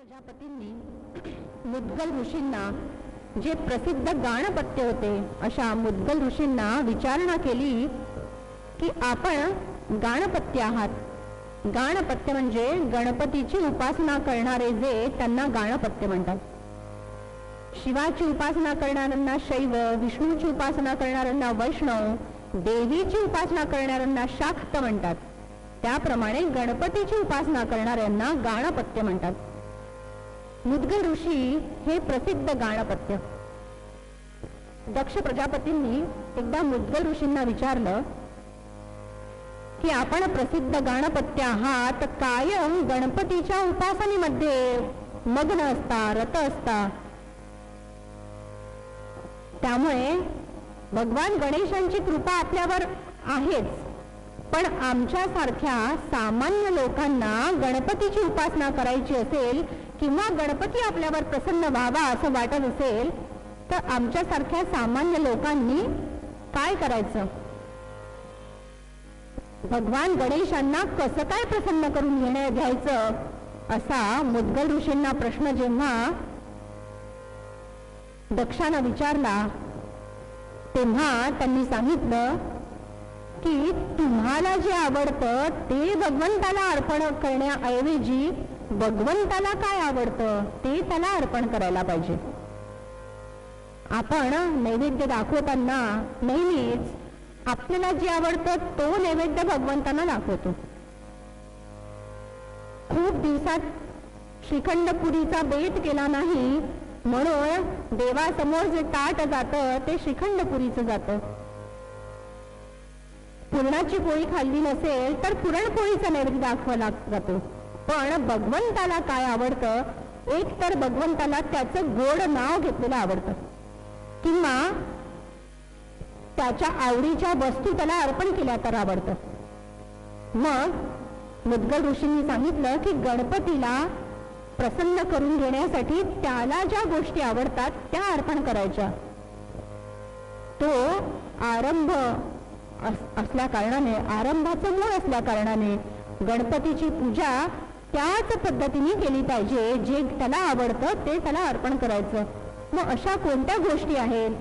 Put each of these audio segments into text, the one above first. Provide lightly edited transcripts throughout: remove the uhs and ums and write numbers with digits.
प्रजापतींनी मुद्गल ऋषींना जे प्रसिद्ध गाणपत्य होते अशा मुद्गल ऋषींना विचारणा केली की आपण गाणपत्य आहात. गाणपत्य म्हणजे गणपतीची उपासना करणारे जे त्यांना गाणपत्य म्हणतात. शिवाची उपासना करणाऱ्यांना शैव, विष्णूची उपासना करणाऱ्यांना वैष्णव, देवीची उपासना करणाऱ्यांना शाक्त म्हणतात. त्याप्रमाणे गणपतीची उपासना करणाऱ्यांना गाणपत्य म्हणतात. मुद्गल ऋषी हे प्रसिद्ध गाणपत्य. दक्ष प्रजापतींनी एकदा मुद्गल ऋषींना विचारलं की आपण प्रसिद्ध गाणपत्य आहात, कायम गणपतीच्या उपासनेमध्ये मग्न असता, रत असता. त्यामुळे भगवान गणेशांची कृपा आपल्यावर आहेच, पण आमच्यासारख्या सामान्य लोकांना गणपतीची उपासना करायची असेल किंवा गणपती आपल्यावर प्रसन्न व्हावा असं वाटत असेल तर आमच्यासारख्या सामान्य लोकांनी काय करायचं? भगवान गणेशांना कसं काय प्रसन्न करून घ्यायचं असा मुद्गल ऋषींना प्रश्न जेव्हा दक्षानं विचारला तेव्हा त्यांनी सांगितलं की तुम्हाला जे आवडतं ते भगवंताला अर्पण करण्याऐवजी भगवंताला काय आवडतं ते त्याला अर्पण करायला पाहिजे. आपण नैवेद्य दाखवताना नेहमीच आपल्याला जे आवडतं तो नैवेद्य भगवंतांना दाखवतो. खूप दिवसात श्रीखंडपुरीचा बेत केला नाही म्हणून देवासमोर जे ताट जातं ते श्रीखंडपुरीचं जातं. पुरणाची पोळी खाल्ली नसेल तर पुरणपोळीचा नैवेद्य दाखवला जातो. पण भगवंताला काय आवडतं? एक तर भगवंताला त्याचं गोड नाव घेतलेलं आवडतं किंवा त्याच्या आवडीच्या वस्तू त्याला अर्पण केल्या तर आवडतं. मग मुद्गल ऋषींनी सांगितलं की गणपतीला प्रसन्न करून घेण्यासाठी त्याला ज्या गोष्टी आवडतात त्या अर्पण करायच्या. तो आरंभ असल्या कारणाने, आरंभाचं मूळ असल्या कारणाने गणपतीची पूजा त्याच पद्धतीने केली पाहिजे. जे त्याला आवडतं ते त्याला अर्पण करायचं. मग अशा कोणत्या गोष्टी आहेत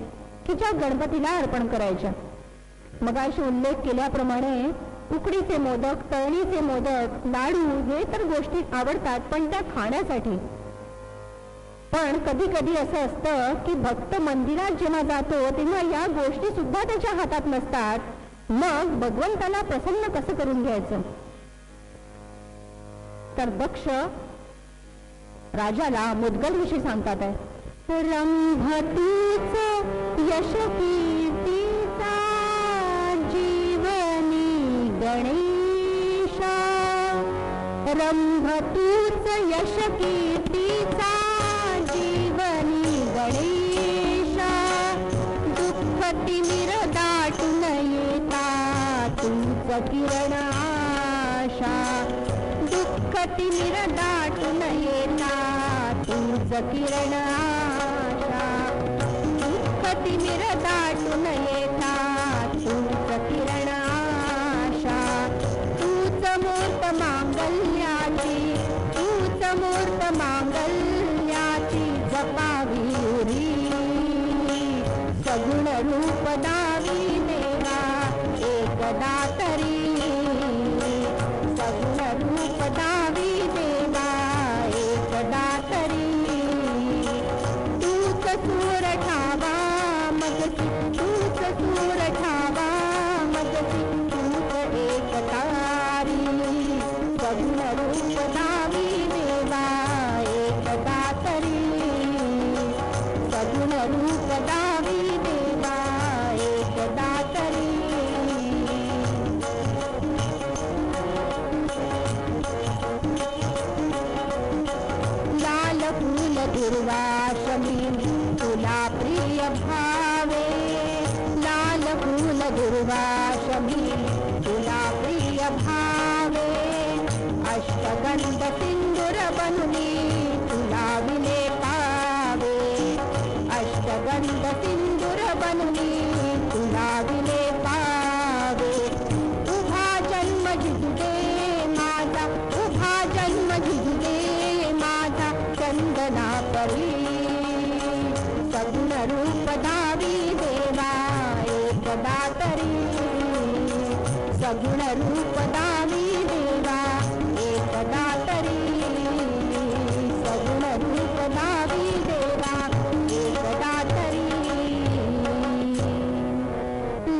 की ज्या गणपतीला अर्पण करायच्या? मगाशी उल्लेख केल्याप्रमाणे उकडीचे मोदक, तळणीचे मोदक, लाडू हे तर गोष्टी आवडतात पण त्या खाण्यासाठी. पण कधी कधी असं असतं की भक्त मंदिरात जेव्हा जातो तेव्हा या गोष्टी सुद्धा त्याच्या हातात नसतात. मग भगवंताला प्रसन्न कसं करून घ्यायचं? तर दक्ष राजाला मुद्गल ऋषी सांगतात आहे, रंभतूच यश कीर्तीचा जीवनी गणेशा, रंभतूच यश कीर्तीचा जीवनी गणेशा, दुःख तिमिर दाटून येता तूच किरण आशा, दुःख तिमिर दाटून येता तूच किरण आशा, दुःख तिमिर दाटून येता तूच किरण आशा, तूच मूर्त मांगल्याची, तूच मूर्त मांगल्याची जपावी उरी, सगुण रूप दावी देवा एकदा तरी, सगुण रूप दावी देवा एकदा तरी, तूच सूर ठावा मगसी, तूच सूर ठावा मगसी, तूच एक तारी, सगुण रूप दावी देवा एकदा तरी, सगुण रूप दावी देवा एकदा तरी. लाल फूल दुर्वाशमी तुला प्रिय भावे, लाल फूल दुर्वाशमी तुला प्रिय भावे, अष्टगंध सिंदूर बनूनी तुला विले पावे, अष्टगंध सिंदूर बनूनी तुला विले पावे, उभा जन्म जिजू दे माझा, उभा जन्म जिजू दे माझा, एकदा तरी सगुण रूप दावी देवा एकदा तरी सगुण रूप दावी देवा एकदा तरी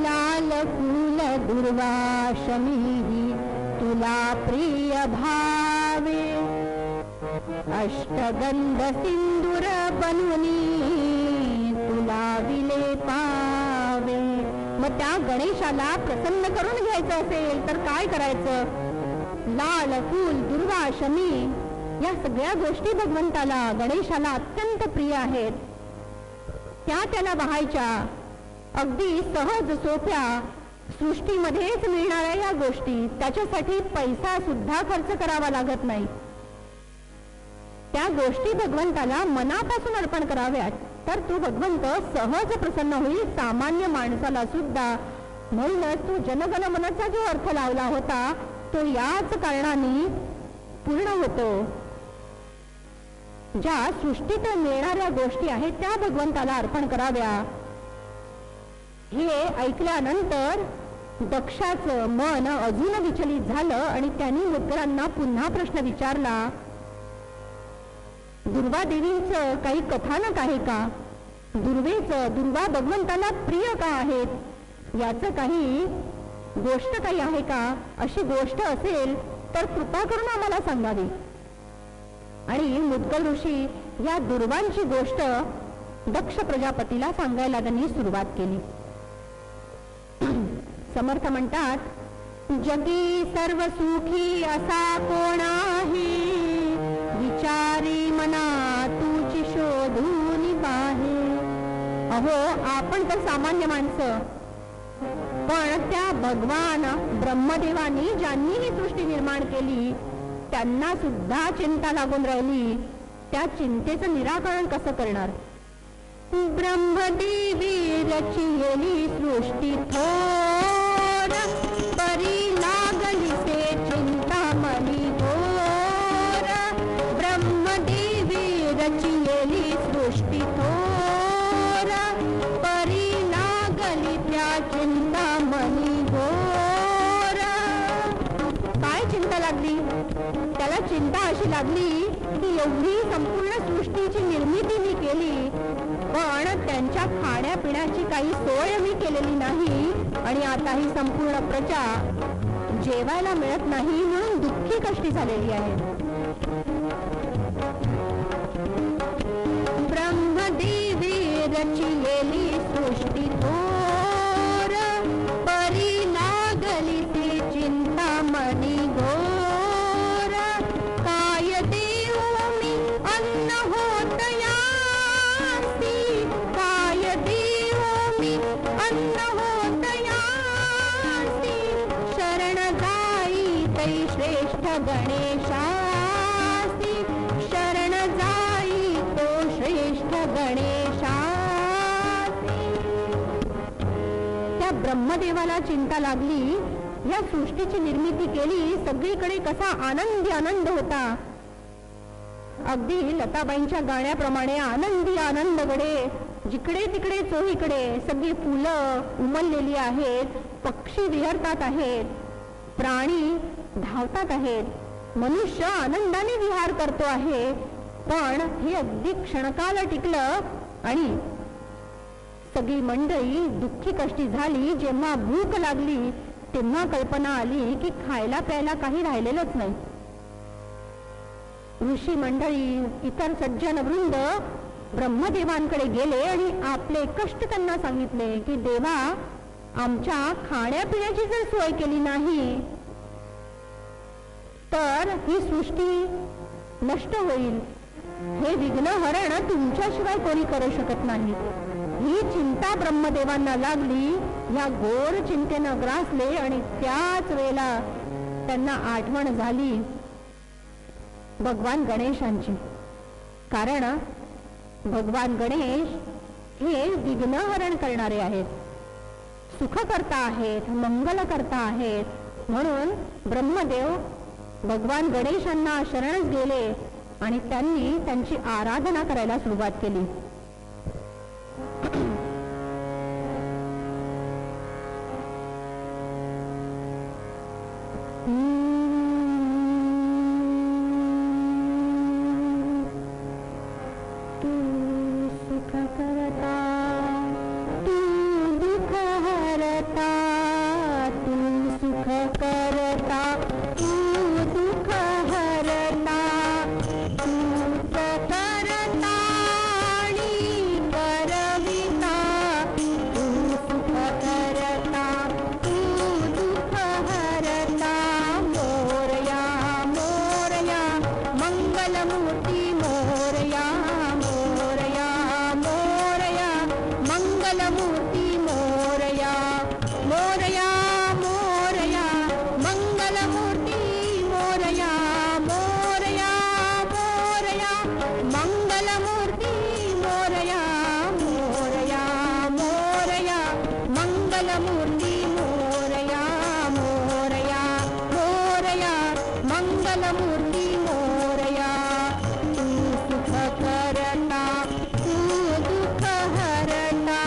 लाल फूल दुर्वाशमी तुला प्रिय भावे अष्टगंध सिंदूर बनवली तुला विले पावे. मग त्या गणेशाला प्रसन्न करून घ्यायचं असेल तर काय करायचं? लाल फूल दुर्वा शमी या सगळ्या गोष्टी भगवंताला गणेशाला अत्यंत प्रिय आहेत. त्या त्याला पाहायच्या. अगदी सहज सोप्या सृष्टीमध्येच मिळणाऱ्या या गोष्टी, त्याच्यासाठी पैसा सुद्धा खर्च करावा लागत नाही. त्या गोष्टी भगवंताला मनापासून अर्पण कराव्यात तर तो भगवंत सहज प्रसन्न होईल, सामान्य माणसाला सुद्धा. म्हणूनच तो जनगण मनचा जो अर्थ लावला होता तो याच कारणाने पूर्ण होतो. ज्या सृष्टीत मिळणाऱ्या गोष्टी आहेत त्या भगवंताला अर्पण कराव्या. हे ऐकल्यानंतर दक्षाचं मन अजून विचलित झालं आणि त्यांनी मुद्गलांना पुन्हा प्रश्न विचारला. दुर्वा देवींचं काही कथानक आहे का? दुर्वा भगवंताला प्रिय का आहेत याचं काही गोष्ट काही आहे का? अशी गोष्ट असेल तर कृपा करून आम्हाला सांगावी. आणि मुद्गल ऋषी या दुर्वांची गोष्ट दक्ष प्रजापतीला सांगायला त्यांनी सुरुवात केली. समर्थ म्हणतात, जगी सर्व सुखी असा कोण आहे, विचारी मना तुझी शोधून पाहे. अहो आपण तर सामान्य माणसं, पण त्या भगवान ब्रह्मदेवानी ज्यांनी ही सृष्टी निर्माण केली त्यांना सुद्धा चिंता लागून राहिली. त्या चिंतेचं निराकरण कसं करणार? ब्रह्मदेवी रचिली सृष्टी थोर, परी लागली से चिंतामणी घोर. ब्रह्मदेवी रचिली सृष्टी थोर, परी लागली त्या चिंतामणी घोर. काय चिंता लागली? त्याला चिंता अशी लागली की एवढी संपूर्ण सृष्टीची निर्मिती मी केली, पण त्यांच्या खाण्यापिण्याची काही सोय मी केलेली नाही आणि आता ही संपूर्ण प्रजा जेवायला मिळत नाही म्हणून दुःखी कष्टी झालेली आहे. ब्रह्मदेवी रचिलेली सृष्टी थोर, परी लागली ती चिंतामणी घोर. काय देऊ मी अन्न होत यासी, काय देऊ मी अन्न होत यासी. शरण जाई तै श्रेष्ठ गणेशासी, शरण जाई तो श्रेष्ठ गणेशासी. त्या ब्रह्मदेवाला चिंता लागली. या सृष्टीची निर्मिती केली, सगळीकडे कसा आनंदी आनंद होता. अगदी लताबाईंच्या गाण्याप्रमाणे आनंदी आनंदगडे, जिकडे तिकडे चोहीकडे सगळी फुलं उमललेली आहेत, पक्षी विहरतात आहेत, प्राणी धावतात आहेत, मनुष्य आनंदाने विहार करतो आहे. पण हे अगदी क्षणकाल टिकलं आणि सगळी मंडळी दुःखी कष्टी झाली. जेव्हा भूक लागली तेव्हा कल्पना आली की खायला प्यायला काही राहिलेलंच नाही. ऋषी मंडळी, इतर सज्जन वृंद ब्रह्मदेवांकडे गेले आणि आपले कष्ट त्यांना सांगितले की देवा, आमच्या खाण्यापिण्याची जर सोय केली नाही तर ही सृष्टी नष्ट होईल. हे विघ्नहरण तुमच्याशिवाय कोणी करू शकत नाही. ही चिंता ब्रह्मदेवांना लागली. या घोर चिंतेनं ग्रासले आणि त्याच वेळेला त्यांना आठवण झाली भगवान गणेशांची. कारण भगवान गणेश हे विघ्नहरण करणारे आहेत, सुखकर्ता आहेत, मंगलकर्ता आहेत. म्हणून ब्रह्मदेव भगवान गणेशांना शरणच गेले आणि त्यांनी त्यांची आराधना करायला सुरुवात केली. मंगलमूर्ती मोरया मोरया मोरया मंगलमूर्ती मोरया तू सुख करता तू दुःख हरता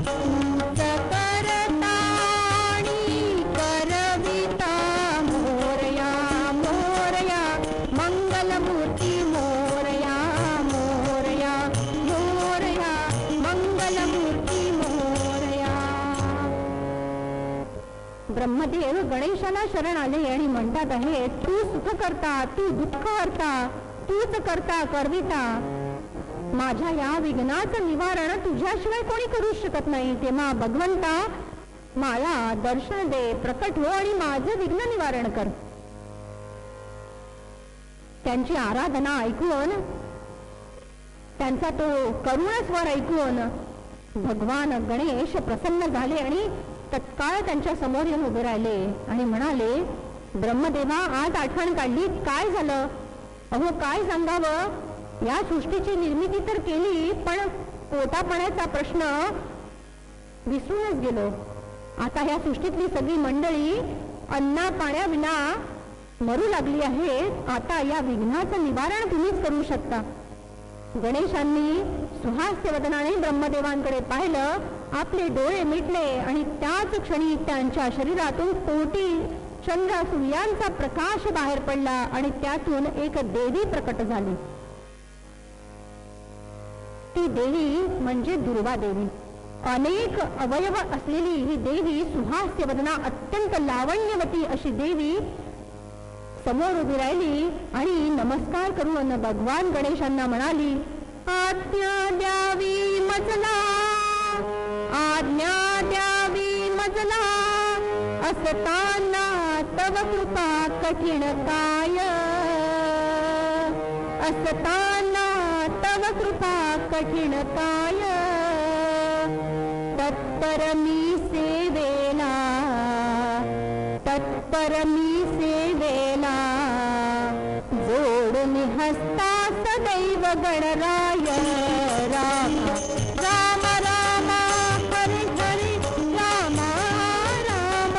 तूच करता आणि करविता मोरया मोरया मंगलमूर्ती मोरया मोरया मोरया मंगलमूर्ती मोरया. ब्रह्मदेव गणेशाला शरण आले आणि म्हणतात आहे, तू सुख करता तू दुःख हरता तूच करता करविता. माझ्या या विघ्नाचं निवारण तुझ्याशिवाय कोणी करू शकत नाही. तेव्हा भगवंता मला दर्शन दे, प्रकट हो आणि माझं विघ्न निवारण कर. त्यांची आराधना ऐकून, त्यांचा तो करुण स्वर ऐकून भगवान गणेश प्रसन्न झाले आणि तत्काळ त्यांच्या समोर येऊन उभे राहिले आणि म्हणाले, ब्रह्मदेवा आज आठवण काढली, काय झालं? अहो काय सांगावं, या सृष्टीची निर्मिती तर केली पण पोटापाण्याचा प्रश्न विसरूनच गेलो. आता ह्या सृष्टीतली सगळी मंडळी अन्ना पाण्याविना मरू लागली आहे. आता या विघ्नाचं निवारण तुम्हीच करू शकता. गणेशांनी सुहास्य वदनाने ब्रह्मदेवांकडे पाहिलं, आपले डोळे मिटले आणि त्याच क्षणी त्यांच्या शरीरातून कोटी चंद्र सूर्यांचा प्रकाश बाहेर पडला आणि त्यातून एक देवी प्रकट झाली. ती देवी म्हणजे दुर्वा देवी. अनेक अवयव असलेली ही देवी, सुहास्य वदना, अत्यंत लावण्यवती अशी देवी समोर उभी राहिली आणि नमस्कार करून भगवान गणेशांना म्हणाली, आज्ञा द्यावी मजला, आज्ञा द्यावी मजला, असताना तव कृपा कठीण काय, असताना तव कृपा कठीण काय. तत्पर मी सेवेला, तत्पर मी सेवेला, जोडून हस्ता सदैव गणराय. राम राम राम हरे हरे राम राम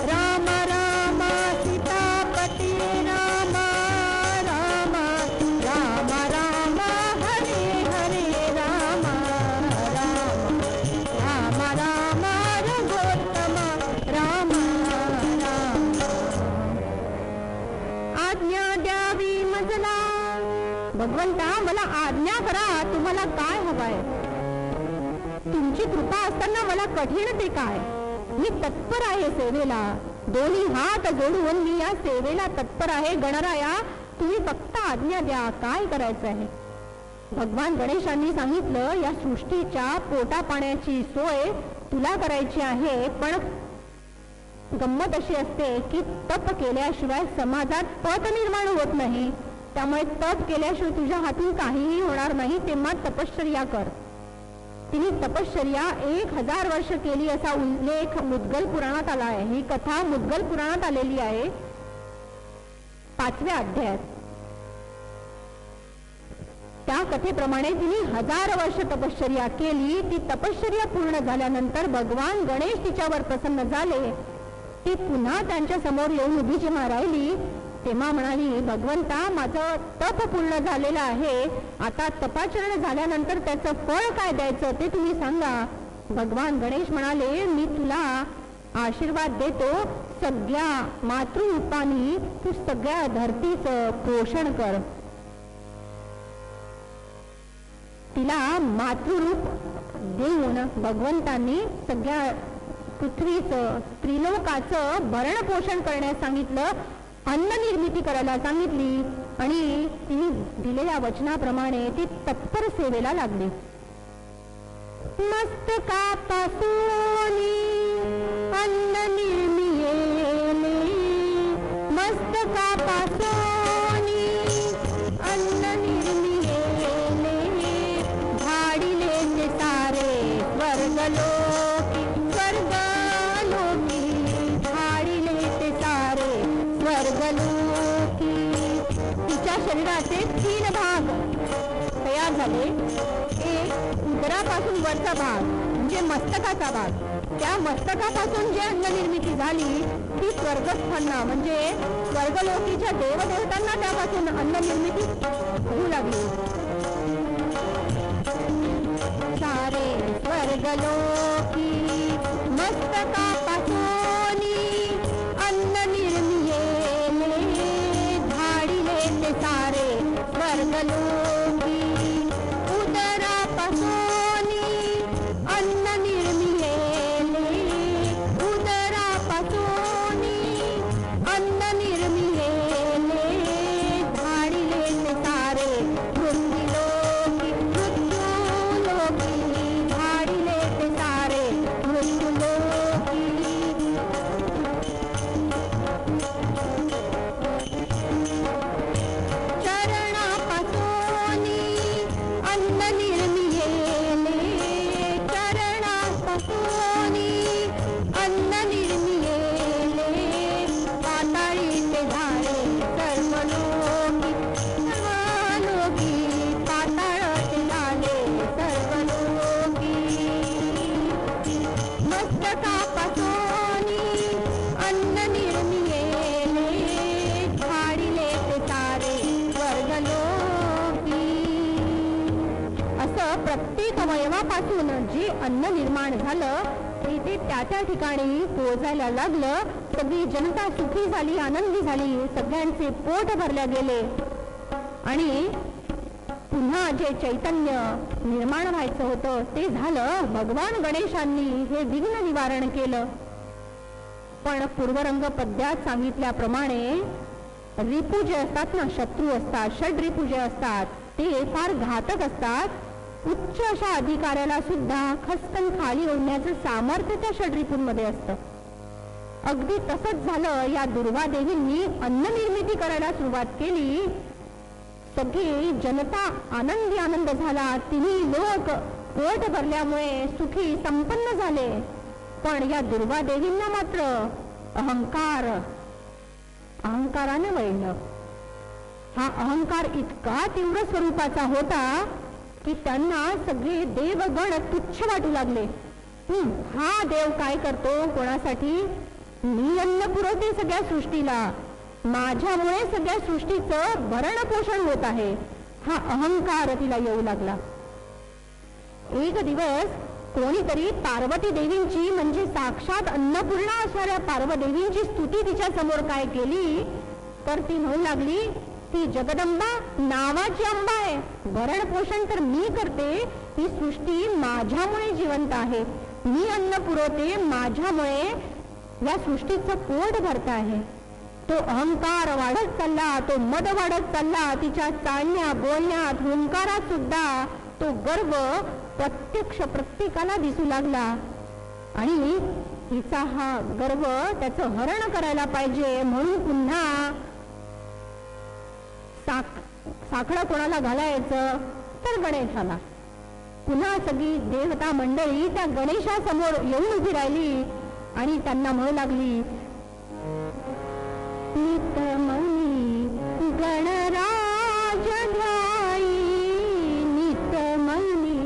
राम राम सीतापती राम राम राम राम हरे हरे राम राम राम राम रघुत्तम राम राम. आज्ञा द्यावी मजला, भगवंता मला आज्ञा करा, तुम्हाला काय हवंय? तुमची कृपा असताना मला कठीण ते काय? मी तत्पर आहे सेवेला, दोन्ही हात जोडून मी या सेवेला तत्पर आहे. गणराया तुम्ही फक्त आज्ञा द्या, काय करायचं आहे? भगवान गणेशांनी सांगितलं, या सृष्टीच्या पोटा पाण्याची सोय तुला करायची आहे, पण गंमत अशी असते की तप केल्याशिवाय समाजात पत निर्माण होत नाही. त्यामुळे तप केल्याशिवाय तुझ्या हातून काहीही होणार नाही. तेव्हा तपश्चर्या कर. तिने तपश्चर्या 1000 वर्ष केली असा उल्लेख मुद्गल पुराणात आला आहे. ही कथा मुद्गल पुराणात आलेली आहे 5व्या अध्यायात. त्या कथेप्रमाणे तिने 1000 वर्ष तपश्चर्या केली. ती तपश्चर्या पूर्ण झाल्यानंतर भगवान गणेश तिच्यावर प्रसन्न झाले. ती पुन्हा त्यांच्या समोर येऊन उभी जेव्हा राहिली तेव्हा म्हणाली, भगवंता माझं तप पूर्ण झालेलं आहे, आता तपाचरण झाल्यानंतर त्याचं फळ काय द्यायचं ते तुम्ही सांगा. भगवान गणेश म्हणाले, मी तुला आशीर्वाद देतो, सगळ्या मातृरूपाने तू सगळ्या धरतीचं पोषण कर. तिला मातृरूप देऊन भगवंतांनी सगळ्या पृथ्वीचं, त्रिलोकाचं भरण पोषण करण्यास सांगितलं, अन्न निर्मिती करायला सांगितली आणि तिने दिलेल्या वचनाप्रमाणे ती तत्पर सेवेला लागली. मस्तकापासून अन्न निर्मियेले, मस्तकापासून अन्न निर्मियेले, धाडिले ते सारे स्वर्गलोकी, स्वर्गलोकी, धाडिले ते सारे स्वर्गलोकी. तिच्या शरीराचे 3 भाग तयार झाले. एक उदरापासून वरचा भाग म्हणजे म्हणजे मस्तकाचा भाग. त्या मस्तकापासून जी अन्न निर्मिती झाली ती स्वर्गस्थांना म्हणजे स्वर्गलोकीच्या देवदेवतांना त्यापासून अन्न निर्मिती होऊ लागली. सारे स्वर्गलोकी मस्तकापासून अन्न निर्मियेले धाडिले ते सारे स्वर्गलोकी उदरापासून अन्न निर्मियेले उदरापासून अन्न निर्मियेले धाडिले ते सारे मृत्युलोकी मृत्युलोकी धाडिले ते सारे मृत्युलोकी. चरणापासून अन्न निर्मियेले चरणापासून अन्न निर्मियेले पाताळी ते झाले सर्वलोकी सर्वलोकी पाताळ ते झाले सर्वलोकी. मस्तकापासून अन्न निर्मियेले धाडिले ते सारे स्वर्गलोकी. असं प्रत्येक अवयवापासून जे अन्न निर्माण झालं ते त्या ठिकाणी पोहोचायला लागलं. सगळी जनता सुखी झाली, आनंदी झाली, सगळ्यांचे पोट भरले गेले आणि पुन्हा जे चैतन्य निर्माण व्हायचं होतं ते झालं. भगवान गणेशांनी हे विघ्न निवारण केलं. पण पूर्वरंग पद्यात सांगितल्याप्रमाणे रिपू जे असतात ना, शत्रू असतात, षड रिपू जे असतात ते फार घातक असतात. उच्च अशा अधिकाऱ्याला सुद्धा खस्कन खाली ओढण्याचं सामर्थ्य त्या षड्रिपूंमध्ये असतं. अगदी तसंच झालं. या दुर्वादेवींनी अन्न निर्मिती करायला सुरुवात केली. सगळी जनता आनंदी आनंद झाला. तिन्ही लोक पोट भरल्यामुळे सुखी संपन्न झाले. पण या दुर्वादेवींना मात्र अहंकाराने वळलं. हा अहंकार इतका तीव्र स्वरूपाचा होता की त्यांना सगळे देवगण तुच्छ वाटू लागले. हा देव काय करतो कोणासाठी? मी अन्न पुरवते सगळ्या सृष्टीला, माझ्यामुळे सगळ्या सृष्टीचं भरण पोषण होत आहे. हा अहंकार तिला येऊ लागला. एक दिवस कोणीतरी पार्वती देवींची म्हणजे साक्षात अन्नपूर्णा असणाऱ्या पार्वदेवींची स्तुती तिच्या समोर काय केली तर ती म्हणू लागली, ती जगदंबा नावाची अंबा आहे, भरण पोषण तर मी करते, ही सृष्टी माझ्यामुळे जिवंत आहे, मी अन्न पुरवते, माझ्यामुळे या सृष्टीचं पोट भरत आहे. तो अहंकार वाढत चालला, तो मद वाढत चालला. तिच्या चालण्या बोलण्यात हुंकारात सुद्धा तो गर्व प्रत्यक्ष प्रत्येकाला दिसू लागला. आणि तिचा हा गर्व त्याचं हरण करायला पाहिजे म्हणून पुन्हा साखळं कोणाला घालायचं तर गणेशाला. पुन्हा सगळी देवता मंडळी त्या गणेशासमोर येऊन उभी राहिली आणि त्यांना म्हणू लागली, नितमनी गणराज ध्याई, नितमनी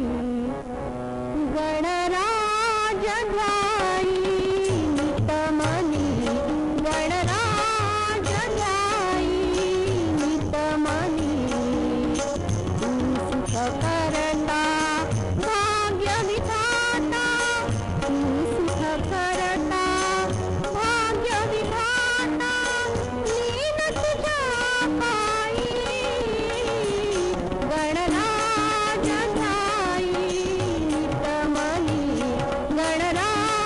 गणराज ध्याई, नितमनी गणराज ध्याई, नितमनी सुख करता भाग्य विधाता, सुख करता भाग्य विधाता, लीन तुझ्या पायी गणराज ध्याई, नितमनी गणराज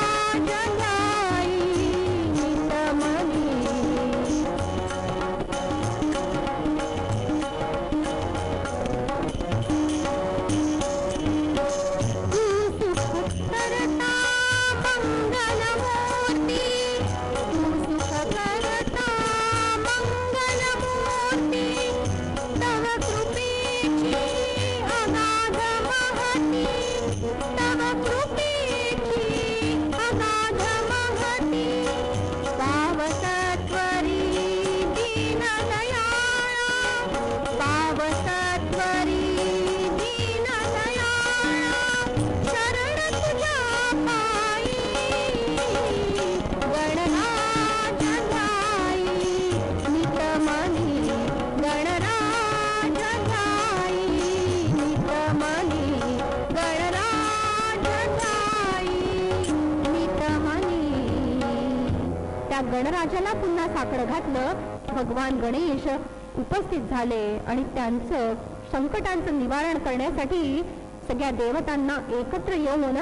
गणराजाला पुन्हा साकडं घातलं. भगवान गणेश उपस्थित झाले आणि त्यांचं संकटांचं निवारण करण्यासाठी सगळ्या देवतांना एकत्र येऊन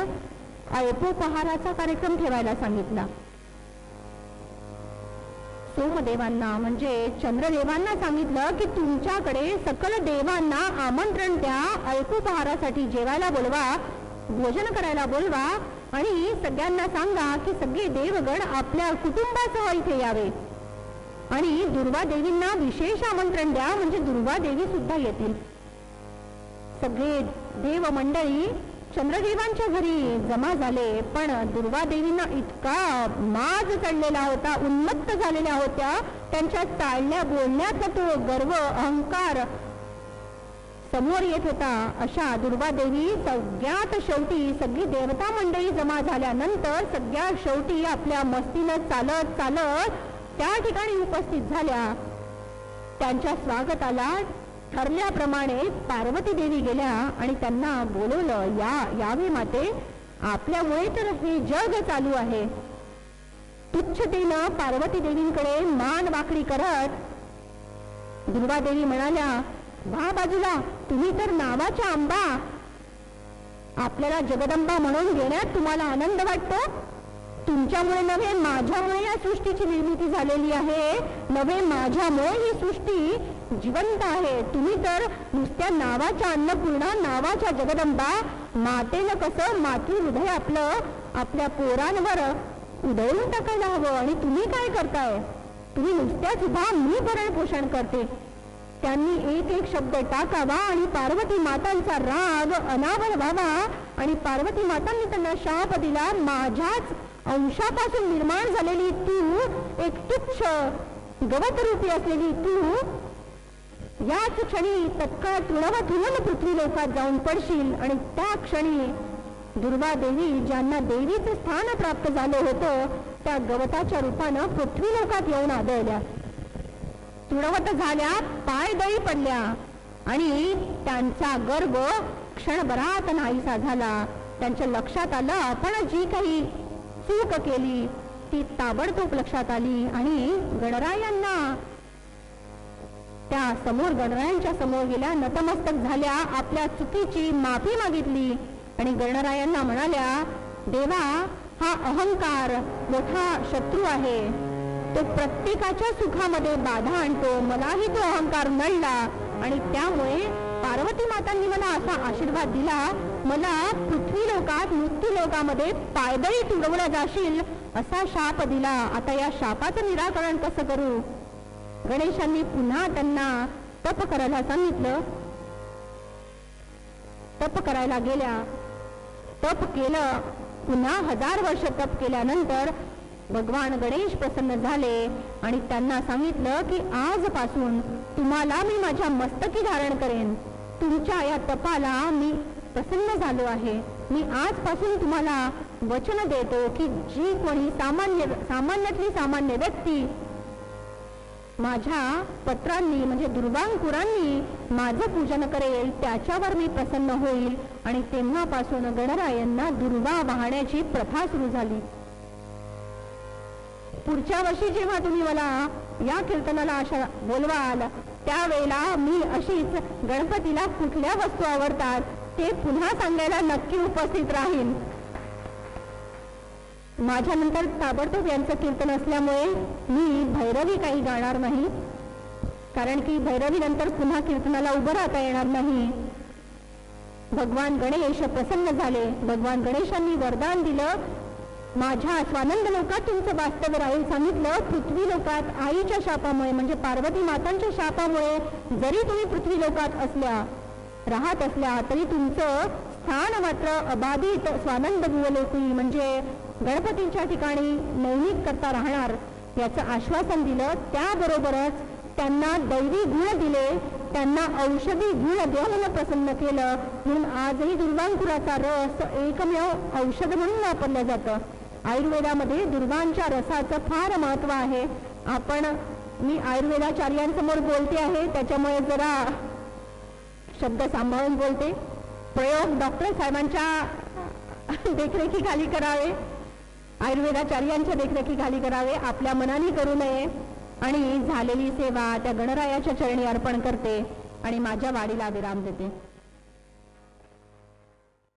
अल्पोपहाराचा कार्यक्रम ठेवायला सांगितला. सोमदेवांना म्हणजे चंद्रदेवांना सांगितलं की तुमच्याकडे सकल देवांना आमंत्रण द्या, अल्पोपहारासाठी जेवायला बोलवा, भोजन करायला बोलवा आणि सगळ्यांना सांगा की सगळे देवगण आपल्या कुटुंबासह इथे यावे. आणि दुर्वा देवींना विशेष आमंत्रण द्या म्हणजे दुर्वा देवी सुद्धा येतील. सगळे देव मंडळी चंद्रदेवांच्या घरी जमा झाले. पण दुर्वा देवींना इतका माज चढलेला होता, उन्मत्त झालेल्या होत्या, त्यांच्या चालण्या बोलण्याचा तो गर्व अहंकार समोर येत होता. अशा दुर्वा देवी सगळ्यात शेवटी सगळी देवता मंडळी जमा झाल्यानंतर सगळ्यात शेवटी आपल्या मस्तीनं चालत चालत त्या ठिकाणी उपस्थित झाल्या. त्यांच्या स्वागताला ठरल्याप्रमाणे पार्वती देवी गेल्या आणि त्यांना बोलवलं, यावे माते, आपल्यामुळे तर हे जग चालू आहे. तुच्छतेनं पार्वती देवींकडे मान वाकडी करत दुर्वा देवी म्हणाल्या, व्हा बाजूला, तुम्ही तर नावाच्या अंबा, आपल्याला जगदंबा म्हणून घेण्यात तुम्हाला आनंद वाटतो. तुमच्यामुळे नव्हे माझ्यामुळे या सृष्टीची निर्मिती झालेली आहे, नव्हे माझ्यामुळे ही सृष्टी जिवंत आहे. तुम्ही तर नुसत्या नावाच्या अन्नपूर्णा, नावाच्या जगदंबा, मातेनं कसं मातृ हृदय आपल्या पोरांवर उधळून टाकायला हवं आणि तुम्ही काय करताय? तुम्ही नुसत्याच उभा, मी भरण पोषण करते. त्यांनी एक एक शब्द टाकावा आणि पार्वती मातांचा राग अनावर व्हावा आणि पार्वती मातांनी त्यांना शाप दिला, माझ्याच अंशापासून निर्माण झालेली तू, एक तुच्छ गवत रूपी असलेली तू, याच क्षणी तत्काळ तृणवतुलन पृथ्वी लोकात जाऊन पडशील. आणि त्या क्षणी दुर्वा देवी, ज्यांना देवीचं स्थान प्राप्त झालं होतं, त्या गवताच्या रूपानं पृथ्वी लोकात येऊन आदळल्या, तृणवत झाल्या, पायदळी पडल्या आणि त्यांचा गर्भ क्षणभरात नाहीसा झाला. त्यांच्या लक्षात आलं, आपण जी काही चूक केली ती ताबडतोब लक्षात आली आणि गणरायांना त्या समोर, गणरायांच्या समोर गेल्या, नतमस्तक झाल्या, आपल्या चुकीची माफी मागितली आणि गणरायांना म्हणाल्या, देवा, हा अहंकार मोठा शत्रू आहे, तो प्रत्येकाच्या सुखामध्ये बाधा आणतो. मलाही तो अहंकार नडला आणि त्यामुळे पार्वती मातांनी मला असा आशीर्वाद दिला, मला पृथ्वी लोकात, मृत्यू लोकामध्ये पायदळी तुडवला जाशील असा शाप दिला. आता या शापाचं निराकरण कसं करू? गणेशांनी पुन्हा त्यांना तप करायला सांगितलं. तप करायला गेल्या, तप केलं. पुन्हा 1000 वर्ष तप केल्यानंतर भगवान गणेश प्रसन्न झाले आणि त्यांना सांगितलं की आजपासून तुम्हाला मी माझ्या मस्तकी धारण करेन. तुमच्या या तपाला मी प्रसन्न झालो आहे. मी आजपासून तुम्हाला वचन देतो की जी कोणी सामान्यातली सामान्य व्यक्ती माझ्या पत्रांनी म्हणजे दुर्वांकुरांनी माझं पूजन करेल, त्याच्यावर मी प्रसन्न होईल. आणि तेव्हापासून गणरायांना दुर्वा वाहण्याची प्रथा सुरू झाली. पुढच्या वर्षी जेव्हा तुम्ही मला या कीर्तनाला अशा बोलवाल, त्यावेळेला मी अशीच गणपतीला कुठल्या वस्तू आवडतात ते पुन्हा सांगायला नक्की उपस्थित राहीन. माझ्यानंतर ताबडतोब यांचं कीर्तन असल्यामुळे मी भैरवी काही गाणार नाही, कारण की भैरवी नंतर पुन्हा कीर्तनाला उभं राहता येणार नाही. भगवान गणेश प्रसन्न झाले. भगवान गणेशांनी वरदान दिलं, माझ्या स्वानंद लोकात तुमचं वास्तव्य राहील. सांगितलं, पृथ्वी लोकात आईच्या शापामुळे म्हणजे पार्वती मातांच्या शापामुळे जरी तुम्ही पृथ्वी लोकात राहत असल्या तरी तुमचं स्थान मात्र अबाधित स्वानंद भुवलोकी म्हणजे गणपतींच्या ठिकाणी नैमित करता राहणार याचं आश्वासन दिलं. त्याबरोबरच त्यांना दैवी गुण दिले, त्यांना औषधी गुण देऊन प्रसन्न केलं. म्हणून आजही दुर्वांकुराचा रस एकमेव औषध म्हणून वापरलं जातं. आयुर्वेदामध्ये दुर्वांच्या रसाचं फार महत्व आहे. मी आयुर्वेदाचार्यांसमोर बोलते आहे, त्याच्यामुळे जरा शब्द सांभाळून बोलते. प्रयोग डॉक्टर साहेबांच्या देखरेखीखाली करावे. आयुर्वेदाचार्यांच्या देखरेखीखाली करावे, आपल्या मनाने करू नये. आणि झालेली सेवा त्या गणरायाच्या चरणी अर्पण करते आणि माझ्या वाडीला विराम देते.